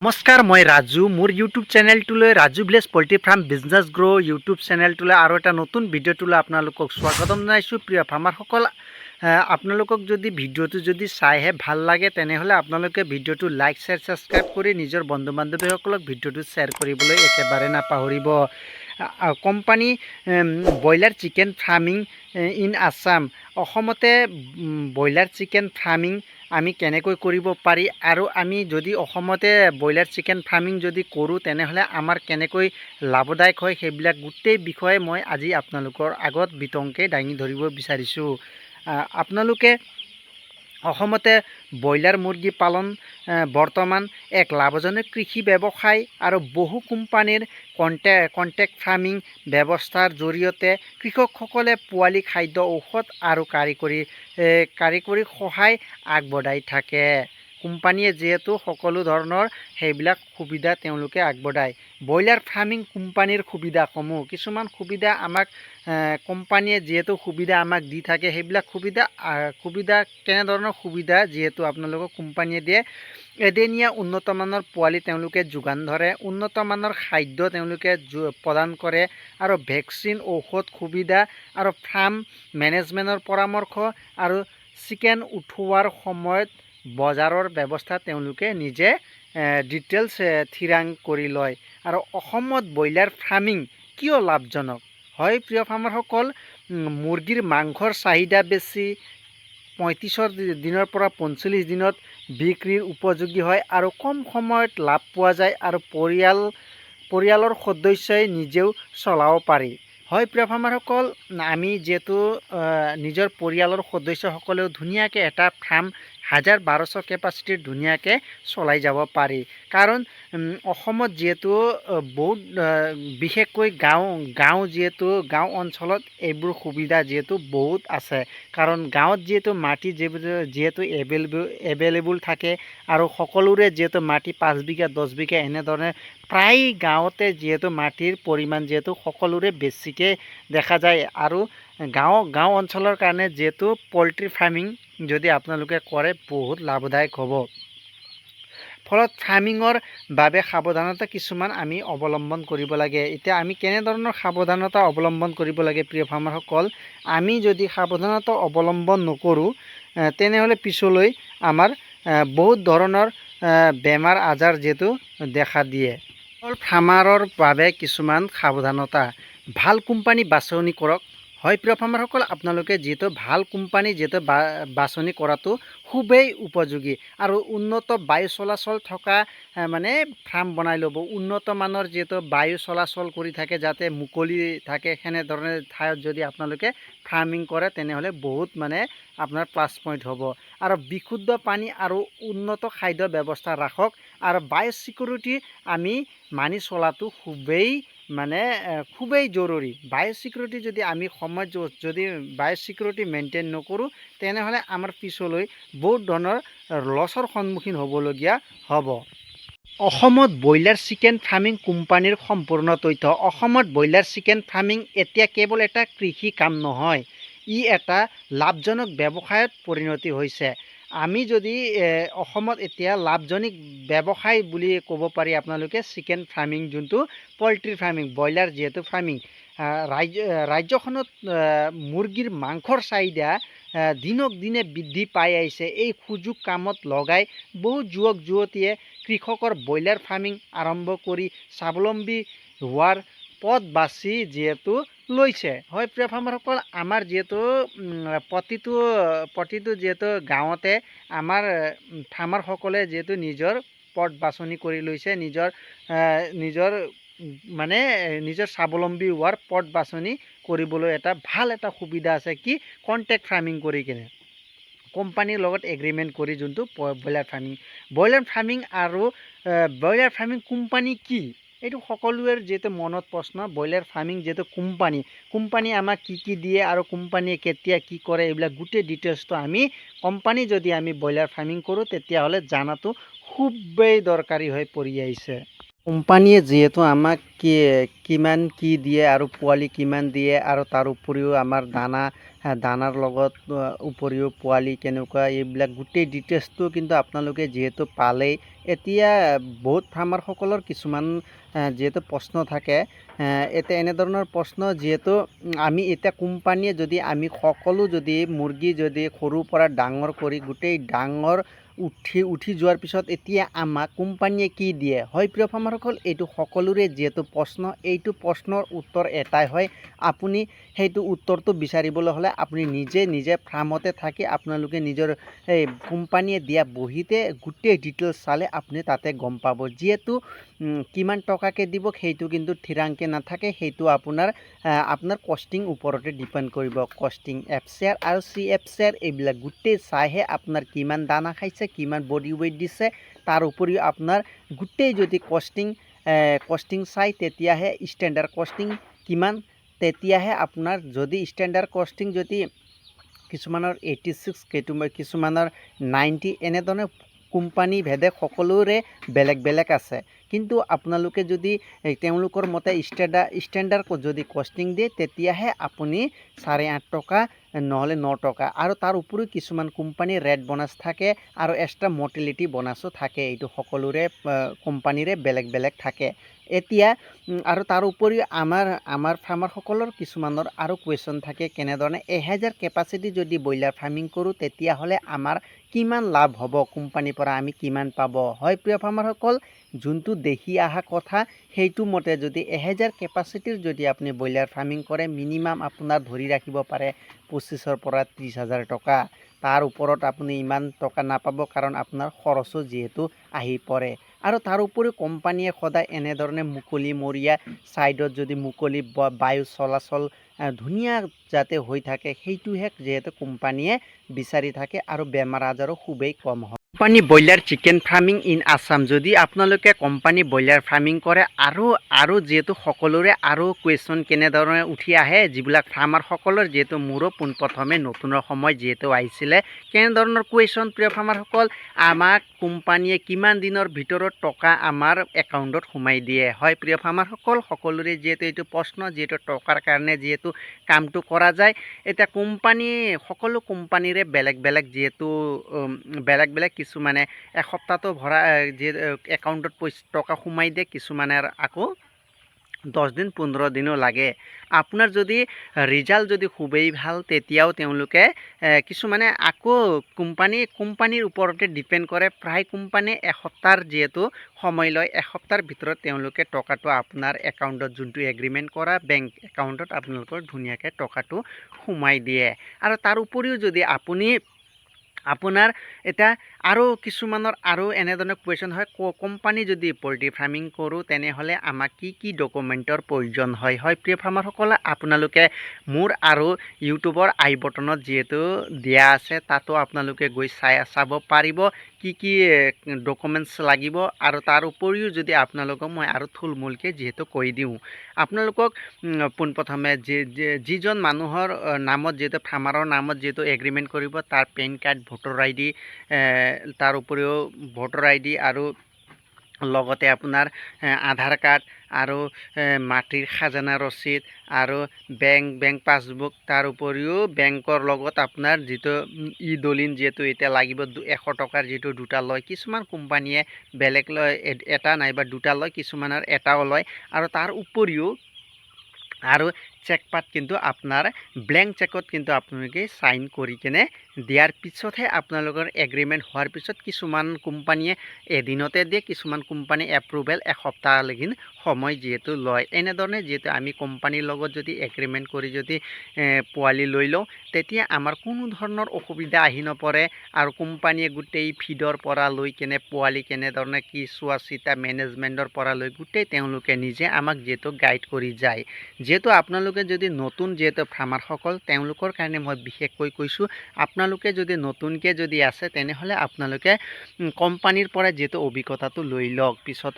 নমস্কাৰ, মই ৰাজু। মোৰ ইউটিউব চেনেলটোলৈ Raju village poultry farm business grow' YouTube চেনেলটোলৈ আৰু এটা নতুন ভিডিঅ'টোলৈ আপোনালোকক স্বাগতম জনাইছোঁ। প্ৰিয় ফাৰ্মাৰসকল, আপোনালোকক যদি ভিডিঅ'টো যদি চাইহে ভাল লাগে তেনেহ'লে আপোনালোকে ভিডিঅ'টো লাইক শ্বেয়াৰ ছাবস্ক্ৰাইব কৰি নিজৰ বন্ধু বান্ধৱীসকলক ভিডিঅ'টো শ্বেয়াৰ কৰিবলৈ একেবাৰে নাপাহৰিব। Company broiler chicken farming in Assam, অসমতে ব্ৰইলাৰ চিকেন ফাৰ্মিং আমি কেনেকৈ কৰিব পাৰি আৰু আমি যদি অসমতে ব্ৰইলাৰ চিকেন ফাৰ্মিং যদি কৰোঁ তেনেহ'লে আমাৰ কেনেকৈ লাভদায়ক হয় সেইবিলাক গোটেই বিষয়ে মই আজি আপোনালোকৰ আগত বিতংকৈ দাঙি ধৰিব বিচাৰিছোঁ। আপোনালোকে অসমতে ব্ৰইলাৰ মুৰ্গী পালন বৰ্তমান এক লাভজনক কৃষি ব্যৱসায় আৰু বহু কোম্পানীৰ কণ্টেক্ট ফাৰ্মিং ব্যৱস্থাৰ জৰিয়তে কৃষকসকলে পোৱালি খাদ্য ঔষধ আৰু কাৰিকৰী সহায় আগবঢ়াই থাকে। কোম্পানীয়ে যিহেতু সকলো ধৰণৰ সেইবিলাক সুবিধা তেওঁলোকে আগবঢ়ায়। ব্ৰইলাৰ ফাৰ্মিং কোম্পানীৰ সুবিধাসমূহ, কিছুমান সুবিধা আমাক কোম্পানীয়ে যিহেতু সুবিধা আমাক দি থাকে, সেইবিলাক সুবিধা কেনেধৰণৰ সুবিধা যিহেতু আপোনালোকক কোম্পানীয়ে দিয়ে। এদিনীয়া উন্নতমানৰ পোৱালি তেওঁলোকে যোগান ধৰে, উন্নতমানৰ খাদ্য তেওঁলোকে প্ৰদান কৰে আৰু ভেকচিন ঔষধ সুবিধা আৰু ফাৰ্ম মেনেজমেণ্টৰ পৰামৰ্শ আৰু চিকেন উঠোৱাৰ সময়ত বজাৰৰ ব্যৱস্থা তেওঁলোকে নিজে ডিটেইলছ থিৰাং কৰি লয়। আৰু অসমত ব্ৰইলাৰ ফাৰ্মিং কিয় লাভজনক হয়? প্ৰিয় ফাৰ্মাৰসকল, মুৰ্গীৰ মাংসৰ চাহিদা বেছি, 35 দিনৰ পৰা 45 দিনত বিক্ৰীৰ উপযোগী হয় আৰু কম সময়ত লাভ পোৱা যায় আৰু পৰিয়ালৰ সদস্যই নিজেও চলাব পাৰি। হয় প্ৰিয় ফাৰ্মাৰসকল, আমি যিহেতু নিজৰ পৰিয়ালৰ সদস্যসকলেও ধুনীয়াকৈ এটা ফাৰ্ম 1000-1200 কেপাচিটিৰ ধুনীয়াকৈ চলাই যাব পাৰি। কাৰণ অসমত যিহেতু বহুত বিশেষকৈ গাঁও গাঁও অঞ্চলত এইবোৰ সুবিধা যিহেতু বহুত আছে। কাৰণ গাঁৱত যিহেতু মাটি যিহেতু এভেইলেবল থাকে আৰু সকলোৰে যিহেতু মাটি 5 বিঘা 10 বিঘা এনেধৰণে প্ৰায় গাঁৱতে যিহেতু মাটিৰ পৰিমাণ যিহেতু সকলোৰে বেছিকৈ দেখা যায়। আৰু গাঁও অঞ্চলৰ কাৰণে যিহেতু পল্ট্ৰি ফাৰ্মিং যদি আপোনালোকে কৰে বহুত লাভদায়ক হ'ব। ফলত ফাৰ্মিঙৰ বাবে সাৱধানতা কিছুমান আমি অৱলম্বন কৰিব লাগে। এতিয়া আমি কেনেধৰণৰ সাৱধানতা অৱলম্বন কৰিব লাগে প্ৰিয় ফাৰ্মাৰসকল? আমি যদি সাৱধানতা অৱলম্বন নকৰোঁ তেনেহ'লে পিছলৈ আমাৰ বহুত ধৰণৰ বেমাৰ আজাৰ যিহেতু দেখা দিয়ে। ফাৰ্মাৰৰ বাবে কিছুমান সাৱধানতা: ভাল কোম্পানী বাছনি কৰক। হয় প্ৰিয় ফাৰ্মাৰসকল, আপোনালোকে যিহেতু ভাল কোম্পানী যিহেতু বাছনি কৰাটো খুবেই উপযোগী আৰু উন্নত বায়ু চলাচল থকা মানে ফাৰ্ম বনাই ল'ব। উন্নত মানৰ যিহেতু বায়ু চলাচল কৰি থাকে, যাতে মুকলি থাকে, সেনেধৰণে ঠাইত যদি আপোনালোকে ফাৰ্মিং কৰে তেনেহ'লে বহুত মানে আপোনাৰ প্লাছ পইণ্ট হ'ব। আৰু বিশুদ্ধ পানী আৰু উন্নত খাদ্য ব্যৱস্থা ৰাখক। আৰু বায়ু ছিকিউৰিটি আমি মানি চলাটো খুবেই জৰুৰী। বায়ু ছিকিউৰিটি যদি আমি সময়ত যদি বায়ু ছিকিউৰিটি মেইনটেইন নকৰোঁ তেনেহ'লে আমাৰ পিছলৈ বহুত ধৰণৰ লছৰ সন্মুখীন হ'বলগীয়া হ'ব। অসমত ব্ৰইলাৰ চিকেন ফাৰ্মিং কোম্পানীৰ সম্পূৰ্ণ তথ্য: অসমত ব্ৰইলাৰ চিকেন ফাৰ্মিং এতিয়া কেৱল এটা কৃষি কাম নহয়, ই এটা লাভজনক ব্যৱসায়ত পৰিণতি হৈছে। আমি যদি অসমত এতিয়া লাভজনক ব্যৱসায় বুলি ক'ব পাৰি আপোনালোকে চিকেন ফাৰ্মিং, যোনটো পল্ট্ৰি ফাৰ্মিং, ব্ৰইলাৰ যিহেতু ফাৰ্মিং। ৰাজ্যখনত মুৰ্গীৰ মাংসৰ চাহিদা দিনক দিনে বৃদ্ধি পাই আহিছে। এই সুযোগ কামত লগাই বহু যুৱক যুৱতীয়ে কৃষকৰ ব্ৰইলাৰ ফাৰ্মিং আৰম্ভ কৰি স্বাৱলম্বী হোৱাৰ পথ বাছি যিহেতু লৈছে। হয় প্ৰিয় ফাৰ্মাৰসকল, আমাৰ যিহেতু প্ৰতিটো যিহেতু গাঁৱতে আমাৰ ফাৰ্মাৰসকলে যিহেতু নিজৰ পথ বাছনি কৰি লৈছে, নিজৰ স্বাৱলম্বী হোৱাৰ পথ বাছনি কৰিবলৈ এটা ভাল এটা সুবিধা আছে। কি? কণ্টেক্ট ফাৰ্মিং কৰি কিনে কোম্পানীৰ লগত এগ্ৰিমেণ্ট কৰি যোনটো ব্ৰইলাৰ ফাৰ্মিং আৰু ব্ৰইলাৰ ফাৰ্মিং কোম্পানী কি? এইটো সকলোৰে যিহেতু মনত প্ৰশ্ন। ব্ৰইলাৰ ফাৰ্মিং যিহেতু কোম্পানী আমাক কি দিয়ে আৰু কোম্পানীয়ে কেতিয়া কি কৰে, এইবিলাক গোটেই ডিটেইলছটো কোম্পানী যদি আমি ব্ৰইলাৰ ফাৰ্মিং কৰোঁ তেতিয়াহ'লে জানাটো খুবেই দৰকাৰী হৈ পৰি আহিছে। কোম্পানীয়ে যিহেতু আমাক কিমান কি দিয়ে আৰু পোৱালি কিমান দিয়ে আৰু তাৰ উপৰিও আমাৰ দানা দানাৰ লগত উপৰিও পোৱালি কেনেকুৱা এইবিলাক গোটেই ডিটেইলছটো কিন্তু আপোনালোকে যিহেতু পালেই। এতিয়া বহুত ফাৰ্মাৰসকলৰ কিছুমান যিহেতু প্ৰশ্ন থাকে, এতিয়া এনেধৰণৰ প্ৰশ্ন যিহেতু আমি এতিয়া কোম্পানীয়ে যদি আমি সকলো যদি মুৰ্গী যদি সৰুৰ পৰা ডাঙৰ কৰি গোটেই ডাঙৰ উঠি যোৱাৰ পিছত এতিয়া আমাক কোম্পানীয়ে কি দিয়ে, হয় প্ৰিয় ফাৰ্মাৰসকল, এইটো সকলোৰে যিহেতু প্ৰশ্ন। এইটো প্ৰশ্নৰ উত্তৰ এটাই হয়, আপুনি সেইটো উত্তৰটো বিচাৰিবলৈ হ'লে আপুনি নিজে ফাৰ্মতে থাকি আপোনালোকে নিজৰ এই কোম্পানীয়ে দিয়া বহীতে গোটেই ডিটেইলছ চালে আপুনি তাতে গম পাব। যিহেতু কিমান টকাকৈ দিব সেইটো কিন্তু থিৰাংকে নাথাকে, সেইটো আপোনাৰ কষ্টিং ওপৰতে ডিপেণ্ড কৰিব। কষ্টিং FCR আৰু CFCR এইবিলাক গোটেই চাইহে আপোনাৰ কিমান দানা খাইছে, কিমান বডি ৱেইট দিছে, তাৰ উপৰিও আপোনাৰ গোটেই যদি কষ্টিং চাই তেতিয়াহে ষ্টেণ্ডাৰ্ড কষ্টিং কিমান, তেতিয়াহে আপোনাৰ যদি ষ্টেণ্ডাৰ্ড কষ্টিং যদি কিছুমানৰ 86, কিছুমানৰ 90, এনেধৰণে কোম্পানী ভেদে সকলোৰে বেলেগ আছে। কিন্তু আপোনালোকে যদি তেওঁলোকৰ মতে ষ্টেণ্ডাৰ্ড যদি কষ্টিং দিয়ে তেতিয়াহে আপুনি 8.5 টকা নহ'লে 9 টকা, আৰু তাৰ উপৰিও কিছুমান কোম্পানীৰ ৰেট বোনাছ থাকে আৰু এক্সট্ৰা মৰ্টেলিটি বোনাছো থাকে। এইটো সকলোৰে কোম্পানীৰে বেলেগ থাকে। এতিয়া আৰু তাৰ উপৰিও আমাৰ ফাৰ্মাৰসকলৰ কিছুমানৰ আৰু কুৱেশ্যন থাকে, কেনেধৰণে 1000 কেপাচিটি যদি ব্ৰইলাৰ ফাৰ্মিং কৰোঁ তেতিয়াহ'লে আমাৰ কিমান লাভ হ'ব, কোম্পানীৰ পৰা আমি কিমান পাব। হয় প্ৰিয় ফাৰ্মাৰসকল, যোনটো দেখি অহা কথা সেইটো মতে যদি 1000 কেপাচিটিৰ যদি আপুনি ব্ৰইলাৰ ফাৰ্মিং কৰে, মিনিমাম আপোনাৰ ধৰি ৰাখিব পাৰে 25,000 পৰা 30,000 টকা। তাৰ ওপৰত আপুনি ইমান টকা নাপাব, কাৰণ আপোনাৰ খৰচো যিহেতু আহি পৰে। আৰু তাৰ উপৰিও কোম্পানীয়ে সদায় এনেধৰণে মুকলিমূৰীয়া ছাইডত যদি মুকলি বায়ু চলাচল ধুনীয়া যাতে হৈ থাকে, সেইটোহে যিহেতু কোম্পানীয়ে বিচাৰি থাকে, আৰু বেমাৰ আজাৰো খুবেই কম হয়। Company broiler chicken farming in Assam, যদি আপোনালোকে কোম্পানী ব্ৰইলাৰ ফাৰ্মিং কৰে, আৰু যিহেতু সকলোৰে আৰু কুৱেশ্যন কেনেধৰণে উঠি আহে, যিবিলাক ফাৰ্মাৰসকলৰ যিহেতু মোৰো পোনপ্ৰথমে নতুনৰ সময় যিহেতু আহিছিলে, কেনেধৰণৰ কুৱেশ্যন প্ৰিয় ফাৰ্মাৰসকল, আমাক কোম্পানীয়ে কিমান দিনৰ ভিতৰত টকা আমাৰ একাউণ্টত সোমাই দিয়ে। হয় প্ৰিয় ফাৰ্মাৰসকল, সকলোৰে যিহেতু এইটো প্ৰশ্ন, যিহেতু টকাৰ কাৰণে যিহেতু কামটো কৰা যায়। এতিয়া সকলো কোম্পানীৰে বেলেগ যিহেতু বেলেগ কিছুমানে এসপ্তাহটো যিহেতু একাউণ্টত টকা সোমাই দিয়ে, কিছুমানে আকৌ 10 দিন 15 দিনো লাগে। আপোনাৰ যদি ৰিজাল্ট যদি খুবেই ভাল, তেতিয়াও তেওঁলোকে কিছুমানে আকৌ কোম্পানীৰ ওপৰতে ডিপেণ্ড কৰে। প্ৰায় কোম্পানীয়ে এসপ্তাহৰ যিহেতু সময় লয়, এসপ্তাহৰ ভিতৰত তেওঁলোকে টকাটো আপোনাৰ একাউণ্টত, যোনটো এগ্ৰিমেণ্ট কৰা বেংক একাউণ্টত আপোনালোকৰ ধুনীয়াকৈ টকাটো সোমাই দিয়ে। আৰু তাৰ উপৰিও যদি আপোনাৰ এতিয়া আৰু কিছুমানৰ আৰু এনেধৰণৰ কুৱেশ্যন হয়, কোম্পানী যদি পল্ট্ৰি ফাৰ্মিং কৰোঁ তেনেহ'লে আমাক কি ডকুমেণ্টৰ প্ৰয়োজন হয়। হয় প্ৰিয় ফাৰ্মাৰসকলে, আপোনালোকে মোৰ আৰু ইউটিউবৰ আই বটনত যিহেতু দিয়া আছে, তাতো আপোনালোকে গৈ চাব পাৰিব কি ডকুমেণ্টছ লাগিব। আৰু তাৰ উপৰিও যদি আপোনালোকক মই আৰু থুলমূলকৈ যিহেতু কৈ দিওঁ, আপোনালোকক পোনপ্ৰথমে যিজন মানুহৰ নামত যিহেতু ফাৰ্মাৰৰ নামত যিহেতু এগ্ৰিমেণ্ট কৰিব, তাৰ পেন কাৰ্ড, ভোটাৰ ID, তাৰ উপৰিও ভোটাৰ ID আৰু লগতে আপোনাৰ আধাৰ কাৰ্ড আৰু মাটিৰ খাজানা ৰচিদ আৰু বেংক পাছবুক, তাৰ উপৰিও বেংকৰ লগত আপোনাৰ যিটো দলিল যিহেতু এতিয়া লাগিব, 100 টকাৰ যিটো দুটা লয়, কিছুমান কোম্পানীয়ে বেলেগ লয়, এটা নাইবা দুটা লয়, কিছুমানৰ এটাও লয়। আৰু তাৰ উপৰিও আৰু চেকপাত কিন্তু আপোনাৰ ব্লেংক চেকত কিন্তু আপোনালোকে চাইন কৰি কেনে দিয়াৰ পিছতহে আপোনালোকৰ এগ্ৰিমেণ্ট হোৱাৰ পিছত, কিছুমান কোম্পানীয়ে এদিনতে দিয়ে, কিছুমান কোম্পানী এপ্ৰুভেল এসপ্তাহলৈকে সময় যিহেতু লয়। এনেধৰণে যিহেতু আমি কোম্পানীৰ লগত যদি এগ্ৰিমেণ্ট কৰি যদি পোৱালি লৈ লওঁ, তেতিয়া আমাৰ কোনো ধৰণৰ অসুবিধা আহি নপৰে। আৰু কোম্পানীয়ে গোটেই ফিডৰ পৰা লৈ কেনে পোৱালি কেনেধৰণে কি চোৱা চিতা মেনেজমেণ্টৰ পৰা লৈ গোটেই তেওঁলোকে নিজে আমাক যিহেতু গাইড কৰি যায়। যিহেতু আপোনালোকে যদি নতুন যিহেতু ফাৰ্মাৰসকল, তেওঁলোকৰ কাৰণে মই বিশেষকৈ কৈছোঁ, আপোনালোকে যদি নতুনকৈ যদি আছে তেনেহ'লে আপোনালোকে কোম্পানীৰ পৰা যিহেতু অভিজ্ঞতাটো লৈ লওক। পিছত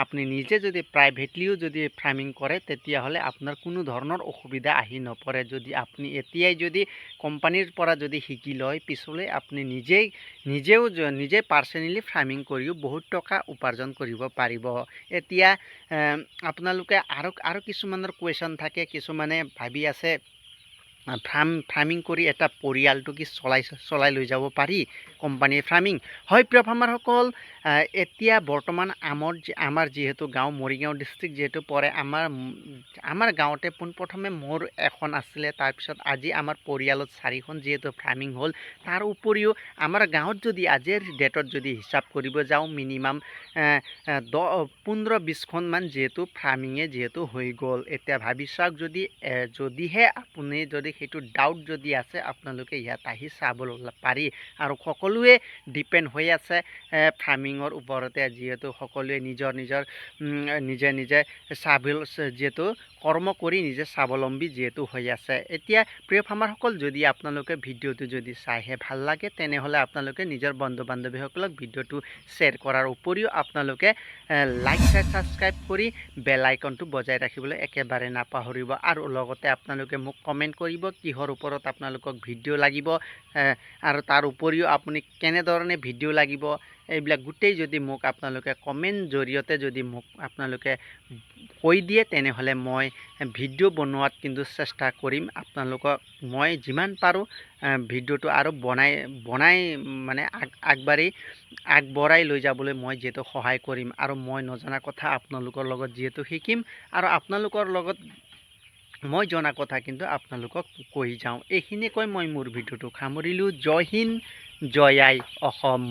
আপুনি নিজে যদি প্ৰাইভেটলিও যদি ফাৰ্মিং কৰে, তেতিয়াহ'লে আপোনাৰ কোনো ধৰণৰ অসুবিধা আহি নপৰে। যদি আপুনি এতিয়াই যদি কোম্পানীৰ পৰা যদি শিকি লয়, পিছলৈ আপুনি নিজে পাৰ্চনেলি ফাৰ্মিং কৰিও বহুত টকা উপাৰ্জন কৰিব পাৰিব। এতিয়া আপোনালোকে আৰু কিছুমানৰ কুৱেশ্যন থাকে, কিছুমানে ভাবি আছে ফাৰ্মিং কৰি এটা পৰিয়ালটো কি চলাই লৈ যাব পাৰি কোম্পানীৰ ফাৰ্মিং হয় প্ৰিয় ফাৰ্মাৰসকল এতিয়া বৰ্তমান আমাৰ যিহেতু গাঁও মৰিগাঁও ডিষ্ট্ৰিক্ট যিহেতু পৰে আমাৰ গাঁৱতে পোনপ্ৰথমে মোৰ এখন আছিলে তাৰপিছত আজি আমাৰ পৰিয়ালত 4খন যিহেতু ফাৰ্মিং হ'ল তাৰ উপৰিও আমাৰ গাঁৱত যদি আজিৰ ডেটত যদি হিচাপ কৰিব যাওঁ মিনিমাম 15-20খনমান যিহেতু ফাৰ্মিঙে যিহেতু হৈ গ'ল এতিয়া ভাবি চাওক যদিহে আপুনি যদি সেইটো ডাউট যদি আছে আপোনালোকে ইয়াত আহি চাব পাৰি আৰু সকলোৱে ডিপেণ্ড হৈ আছে ফাৰ্মিঙৰ ওপৰতে যিহেতু সকলোৱে নিজে যিহেতু কৰ্ম কৰি নিজে স্বাৱলম্বী যিহেতু হৈ আছে এতিয়া প্ৰিয় ফাৰ্মাৰসকল যদি আপোনালোকে ভিডিঅ'টো যদি চাইহে ভাল লাগে তেনেহ'লে আপোনালোকে নিজৰ বন্ধু বান্ধৱীসকলক ভিডিঅ'টো শ্বেয়াৰ কৰাৰ উপৰিও আপোনালোকে লাইক ছাবস্ক্ৰাইব কৰি বেল আইকনটো বজাই ৰাখিবলৈ একেবাৰে নাপাহৰিব আৰু লগতে আপোনালোকে মোক কমেণ্ট কৰিব কিহৰ ওপৰত আপোনালোকক ভিডিঅ' লাগিব আৰু তাৰ উপৰিও আপুনি কেনেধৰণে ভিডিঅ' লাগিব এইবিলাক গোটেই যদি মোক আপোনালোকে কমেণ্ট জৰিয়তে যদি মোক আপোনালোকে কৈ দিয়ে তেনেহ'লে মই ভিডিঅ' বনোৱাত কিন্তু চেষ্টা কৰিম আপোনালোকক মই যিমান পাৰোঁ ভিডিঅ'টো আৰু বনাই মানে আগবঢ়াই লৈ যাবলৈ মই যিহেতু সহায় কৰিম আৰু মই নজনা কথা আপোনালোকৰ লগত যিহেতু শিকিম আৰু আপোনালোকৰ লগত মই জনা কথা কিন্তু আপোনালোকক কৈ যাওঁ এইখিনিয়ে কৈ মই মোৰ ভিডিঅ'টো সামৰিলোঁ জয় হিন্দ জয় আই অসম।